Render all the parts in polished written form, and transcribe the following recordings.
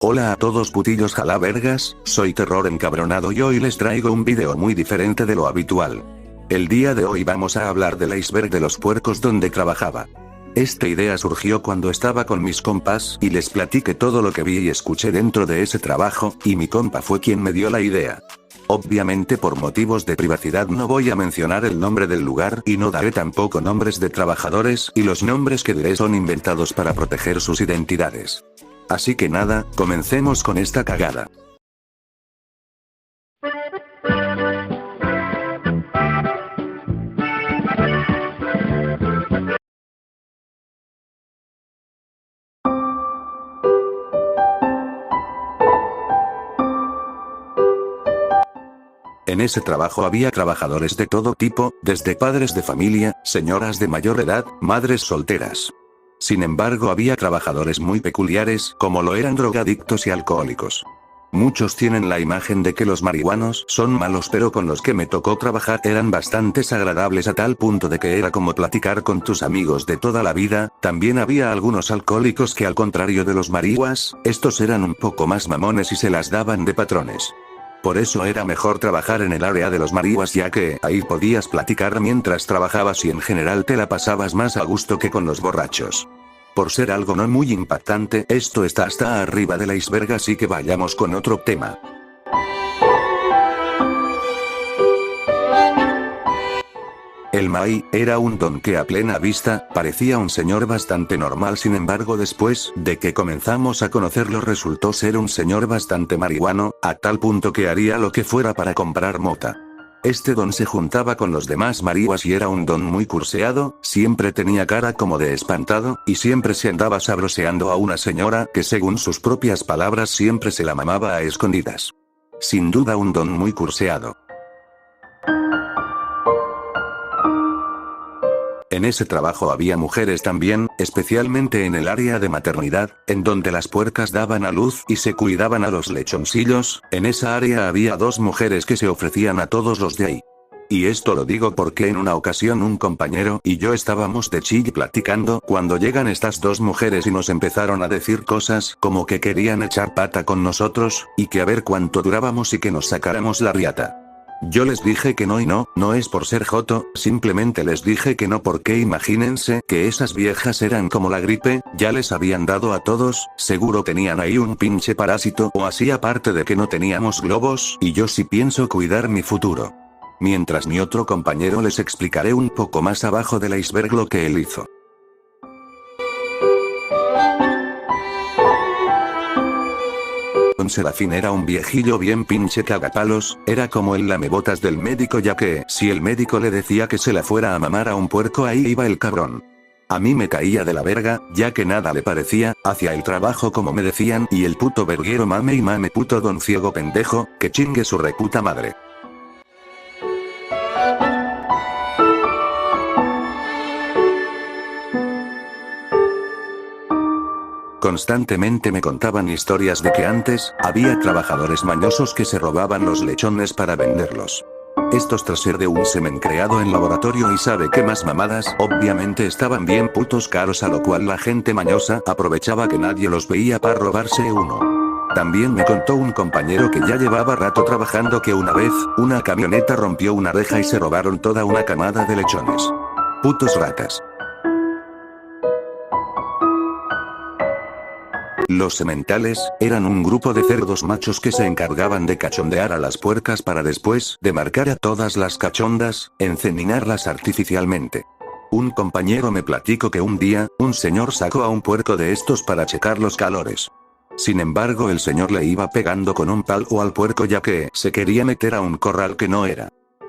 Hola a todos putillos jalavergas, soy Terror Encabronado y hoy les traigo un video muy diferente de lo habitual. El día de hoy vamos a hablar del iceberg de los puercos donde trabajaba. Esta idea surgió cuando estaba con mis compas y les platiqué todo lo que vi y escuché dentro de ese trabajo, y mi compa fue quien me dio la idea. Obviamente por motivos de privacidad no voy a mencionar el nombre del lugar y no daré tampoco nombres de trabajadores, y los nombres que diré son inventados para proteger sus identidades. Así que nada, comencemos con esta cagada. En ese trabajo había trabajadores de todo tipo, desde padres de familia, señoras de mayor edad, madres solteras. Sin embargo, había trabajadores muy peculiares, como lo eran drogadictos y alcohólicos. Muchos tienen la imagen de que los marihuanos son malos, pero con los que me tocó trabajar eran bastante agradables a tal punto de que era como platicar con tus amigos de toda la vida. También había algunos alcohólicos que, al contrario de los marihuas, estos eran un poco más mamones y se las daban de patrones. Por eso era mejor trabajar en el área de los marihuas, ya que ahí podías platicar mientras trabajabas y en general te la pasabas más a gusto que con los borrachos. Por ser algo no muy impactante, esto está hasta arriba del iceberg, así que vayamos con otro tema. El Mai era un don que a plena vista parecía un señor bastante normal. Sin embargo, después de que comenzamos a conocerlo, resultó ser un señor bastante marihuano, a tal punto que haría lo que fuera para comprar mota. Este don se juntaba con los demás marihuas y era un don muy curseado, siempre tenía cara como de espantado, y siempre se andaba sabroseando a una señora que, según sus propias palabras, siempre se la mamaba a escondidas. Sin duda un don muy curseado. En ese trabajo había mujeres también, especialmente en el área de maternidad, en donde las puercas daban a luz y se cuidaban a los lechoncillos. En esa área había dos mujeres que se ofrecían a todos los de ahí. Y esto lo digo porque en una ocasión un compañero y yo estábamos de chill platicando cuando llegan estas dos mujeres y nos empezaron a decir cosas como que querían echar pata con nosotros, y que a ver cuánto durábamos y que nos sacáramos la riata. Yo les dije que no, y no es por ser joto, simplemente les dije que no, porque imagínense que esas viejas eran como la gripe, ya les habían dado a todos, seguro tenían ahí un pinche parásito o así, aparte de que no teníamos globos, y yo sí pienso cuidar mi futuro. Mientras mi otro compañero les explicaré un poco más abajo del iceberg lo que él hizo. Don Serafín era un viejillo bien pinche cagapalos, era como el lamebotas del médico, ya que si el médico le decía que se la fuera a mamar a un puerco, ahí iba el cabrón. A mí me caía de la verga, ya que nada le parecía, hacia el trabajo como me decían, y el puto verguero mame y mame, puto don ciego pendejo, que chingue su reputa madre. Constantemente me contaban historias de que antes había trabajadores mañosos que se robaban los lechones para venderlos. Estos, tras ser de un semen creado en laboratorio y sabe qué más mamadas, obviamente estaban bien putos caros, a lo cual la gente mañosa aprovechaba que nadie los veía para robarse uno. También me contó un compañero que ya llevaba rato trabajando que una vez, una camioneta rompió una reja y se robaron toda una camada de lechones. Putos ratas. Los sementales eran un grupo de cerdos machos que se encargaban de cachondear a las puercas para, después de marcar a todas las cachondas, enceninarlas artificialmente. Un compañero me platicó que un día, un señor sacó a un puerco de estos para checar los calores. Sin embargo, el señor le iba pegando con un palo al puerco, ya que se quería meter a un corral que no era.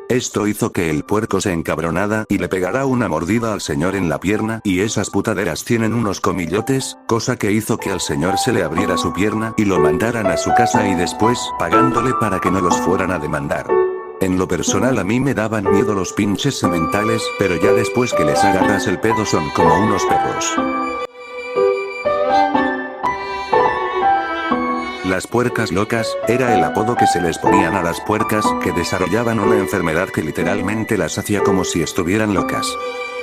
Esto hizo que el puerco se encabronara y le pegara una mordida al señor en la pierna, y esas putaderas tienen unos comillotes, cosa que hizo que al señor se le abriera su pierna y lo mandaran a su casa, y después pagándole para que no los fueran a demandar. En lo personal a mí me daban miedo los pinches sementales, pero ya después que les agarras el pedo son como unos perros. Las puercas locas, era el apodo que se les ponían a las puercas que desarrollaban una enfermedad que literalmente las hacía como si estuvieran locas.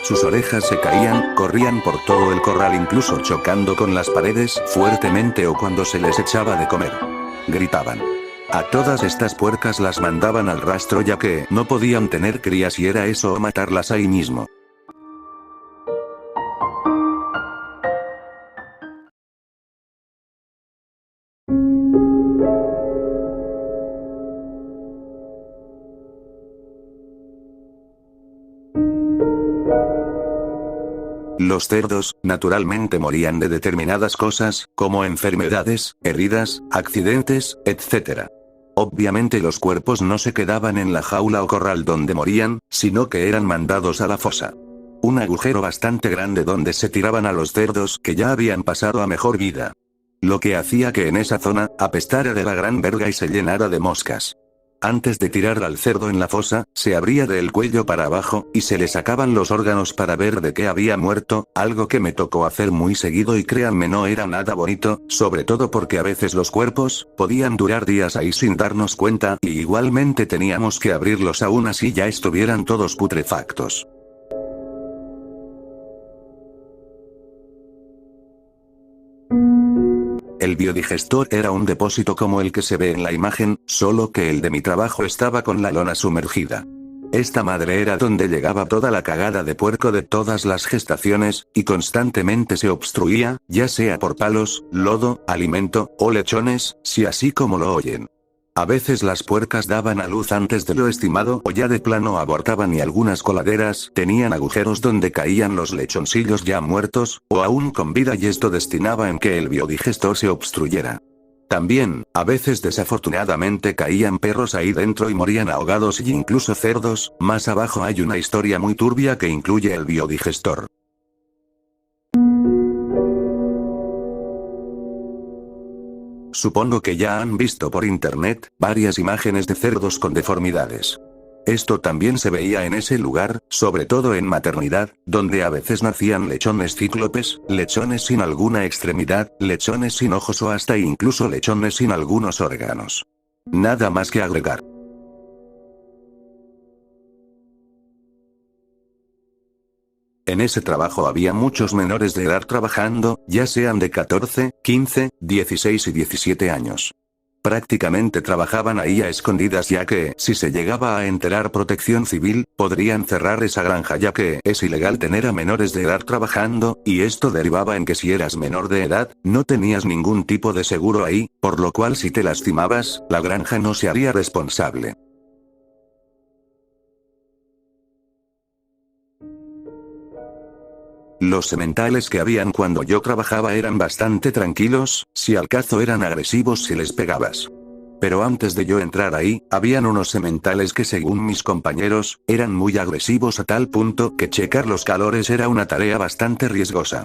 Sus orejas se caían, corrían por todo el corral incluso chocando con las paredes fuertemente o cuando se les echaba de comer. Gritaban. A todas estas puercas las mandaban al rastro ya que no podían tener crías y era eso o matarlas ahí mismo. Los cerdos, naturalmente morían de determinadas cosas, como enfermedades, heridas, accidentes, etc. Obviamente los cuerpos no se quedaban en la jaula o corral donde morían, sino que eran mandados a la fosa. Un agujero bastante grande donde se tiraban a los cerdos que ya habían pasado a mejor vida. Lo que hacía que en esa zona, apestara de la gran verga y se llenara de moscas. Antes de tirar al cerdo en la fosa, se abría del cuello para abajo, y se le sacaban los órganos para ver de qué había muerto, algo que me tocó hacer muy seguido y créanme no era nada bonito, sobre todo porque a veces los cuerpos, podían durar días ahí sin darnos cuenta, y igualmente teníamos que abrirlos aún así ya estuvieran todos putrefactos. El biodigestor era un depósito como el que se ve en la imagen, solo que el de mi trabajo estaba con la lona sumergida. Esta madre era donde llegaba toda la cagada de puerco de todas las gestaciones, y constantemente se obstruía, ya sea por palos, lodo, alimento, o lechones, si así como lo oyen. A veces las puercas daban a luz antes de lo estimado o ya de plano abortaban y algunas coladeras tenían agujeros donde caían los lechoncillos ya muertos, o aún con vida y esto destinaba en que el biodigestor se obstruyera. También, a veces desafortunadamente caían perros ahí dentro y morían ahogados y incluso cerdos, más abajo hay una historia muy turbia que incluye el biodigestor. Supongo que ya han visto por internet, varias imágenes de cerdos con deformidades. Esto también se veía en ese lugar, sobre todo en maternidad, donde a veces nacían lechones cíclopes, lechones sin alguna extremidad, lechones sin ojos o hasta incluso lechones sin algunos órganos. Nada más que agregar. En ese trabajo había muchos menores de edad trabajando, ya sean de 14, 15, 16 y 17 años. Prácticamente trabajaban ahí a escondidas ya que, si se llegaba a enterar Protección Civil, podrían cerrar esa granja ya que es ilegal tener a menores de edad trabajando, y esto derivaba en que si eras menor de edad, no tenías ningún tipo de seguro ahí, por lo cual si te lastimabas, la granja no se haría responsable. Los sementales que habían cuando yo trabajaba eran bastante tranquilos, si al caso eran agresivos si les pegabas. Pero antes de yo entrar ahí, habían unos sementales que según mis compañeros, eran muy agresivos a tal punto que checar los calores era una tarea bastante riesgosa.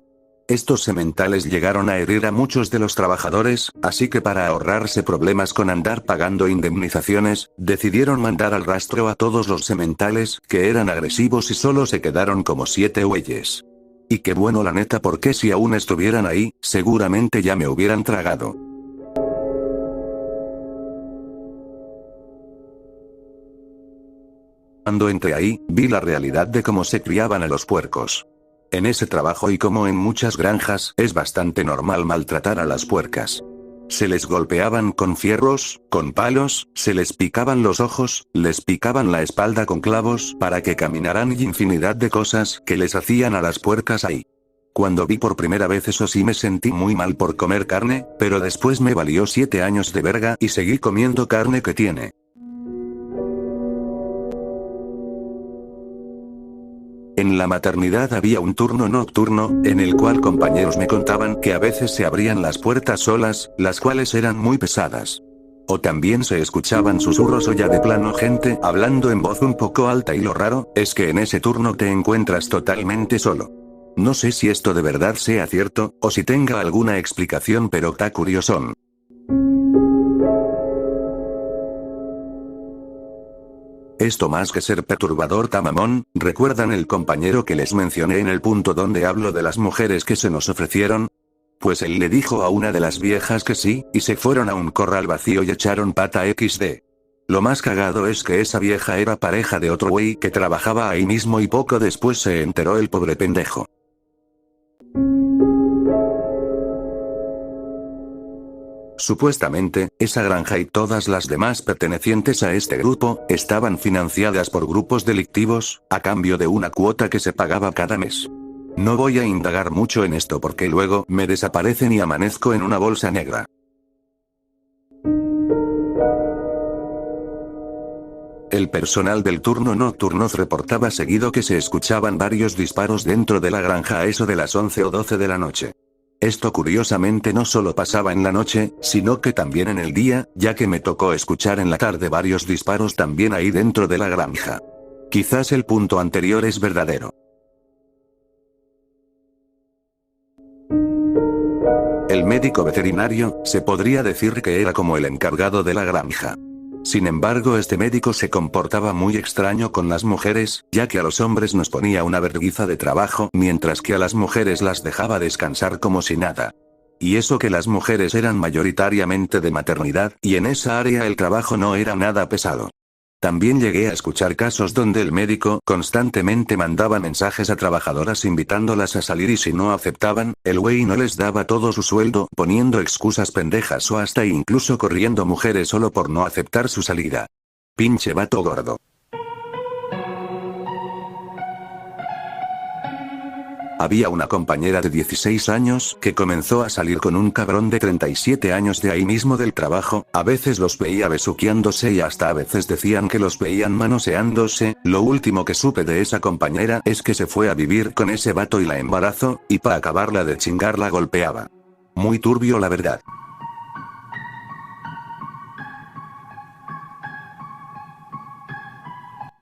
Estos sementales llegaron a herir a muchos de los trabajadores, así que para ahorrarse problemas con andar pagando indemnizaciones, decidieron mandar al rastro a todos los sementales que eran agresivos y solo se quedaron como 7 güeyes. Y qué bueno la neta porque si aún estuvieran ahí, seguramente ya me hubieran tragado. Cuando entré ahí, vi la realidad de cómo se criaban a los puercos. En ese trabajo y como en muchas granjas, es bastante normal maltratar a las puercas. Se les golpeaban con fierros, con palos, se les picaban los ojos, les picaban la espalda con clavos para que caminaran y infinidad de cosas que les hacían a las puercas ahí. Cuando vi por primera vez eso sí me sentí muy mal por comer carne, pero después me valió 7 años de verga y seguí comiendo carne que tiene. En la maternidad había un turno nocturno, en el cual compañeros me contaban que a veces se abrían las puertas solas, las cuales eran muy pesadas. O también se escuchaban susurros o ya de plano gente hablando en voz un poco alta y lo raro, es que en ese turno te encuentras totalmente solo. No sé si esto de verdad sea cierto, o si tenga alguna explicación pero está curiosón. Esto más que ser perturbador tamamón, ¿recuerdan el compañero que les mencioné en el punto donde hablo de las mujeres que se nos ofrecieron? Pues él le dijo a una de las viejas que sí, y se fueron a un corral vacío y echaron pata XD. Lo más cagado es que esa vieja era pareja de otro güey que trabajaba ahí mismo y poco después se enteró el pobre pendejo. Supuestamente, esa granja y todas las demás pertenecientes a este grupo, estaban financiadas por grupos delictivos, a cambio de una cuota que se pagaba cada mes. No voy a indagar mucho en esto porque luego me desaparecen y amanezco en una bolsa negra. El personal del turno nocturno reportaba seguido que se escuchaban varios disparos dentro de la granja a eso de las 11 o 12 de la noche. Esto curiosamente no solo pasaba en la noche, sino que también en el día, ya que me tocó escuchar en la tarde varios disparos también ahí dentro de la granja. Quizás el punto anterior es verdadero. El médico veterinario, se podría decir que era como el encargado de la granja. Sin embargo, este médico se comportaba muy extraño con las mujeres, ya que a los hombres nos ponía una vergüenza de trabajo, mientras que a las mujeres las dejaba descansar como si nada. Y eso que las mujeres eran mayoritariamente de maternidad, y en esa área el trabajo no era nada pesado. También llegué a escuchar casos donde el médico constantemente mandaba mensajes a trabajadoras invitándolas a salir y si no aceptaban, el güey no les daba todo su sueldo, poniendo excusas pendejas o hasta incluso corriendo mujeres solo por no aceptar su salida. Pinche vato gordo. Había una compañera de 16 años que comenzó a salir con un cabrón de 37 años de ahí mismo del trabajo, a veces los veía besuqueándose y hasta a veces decían que los veían manoseándose. Lo último que supe de esa compañera es que se fue a vivir con ese vato y la embarazó, y para acabarla de chingar la golpeaba. Muy turbio la verdad.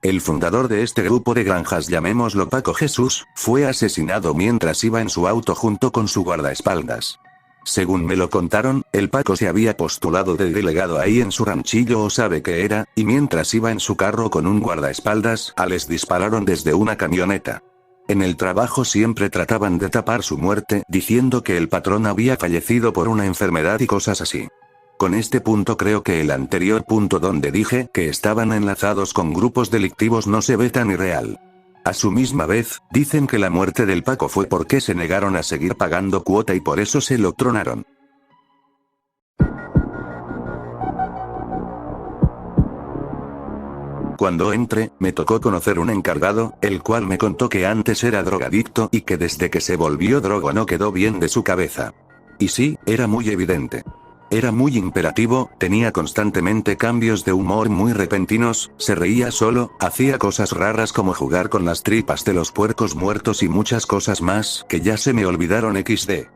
El fundador de este grupo de granjas, llamémoslo Paco Jesús, fue asesinado mientras iba en su auto junto con su guardaespaldas. Según me lo contaron, el Paco se había postulado de delegado ahí en su ranchillo o sabe qué era, y mientras iba en su carro con un guardaespaldas, les dispararon desde una camioneta. En el trabajo siempre trataban de tapar su muerte, diciendo que el patrón había fallecido por una enfermedad y cosas así. Con este punto creo que el anterior punto donde dije que estaban enlazados con grupos delictivos no se ve tan irreal. A su misma vez, dicen que la muerte del Paco fue porque se negaron a seguir pagando cuota y por eso se lo tronaron. Cuando entré, me tocó conocer un encargado, el cual me contó que antes era drogadicto y que desde que se volvió drogo no quedó bien de su cabeza. Y sí, era muy evidente. Era muy imperativo, tenía constantemente cambios de humor muy repentinos, se reía solo, hacía cosas raras como jugar con las tripas de los puercos muertos y muchas cosas más que ya se me olvidaron XD.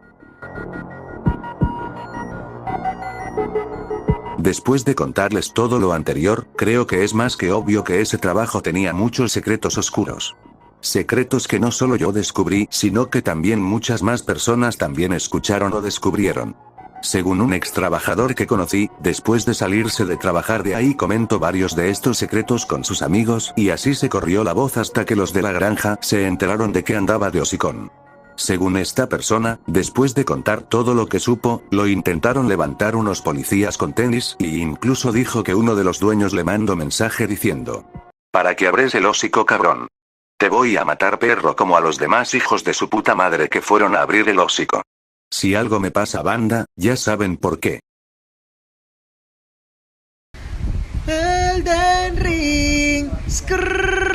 Después de contarles todo lo anterior, creo que es más que obvio que ese trabajo tenía muchos secretos oscuros. Secretos que no solo yo descubrí, sino que también muchas más personas también escucharon o descubrieron. Según un ex trabajador que conocí, después de salirse de trabajar de ahí comentó varios de estos secretos con sus amigos y así se corrió la voz hasta que los de la granja se enteraron de que andaba de hocicón. Según esta persona, después de contar todo lo que supo, lo intentaron levantar unos policías con tenis, y incluso dijo que uno de los dueños le mandó mensaje diciendo: "Para que abres el hocico, cabrón. Te voy a matar, perro, como a los demás hijos de su puta madre que fueron a abrir el hocico. Si algo me pasa, banda, ya saben por qué". Elden Ring. Skrrr.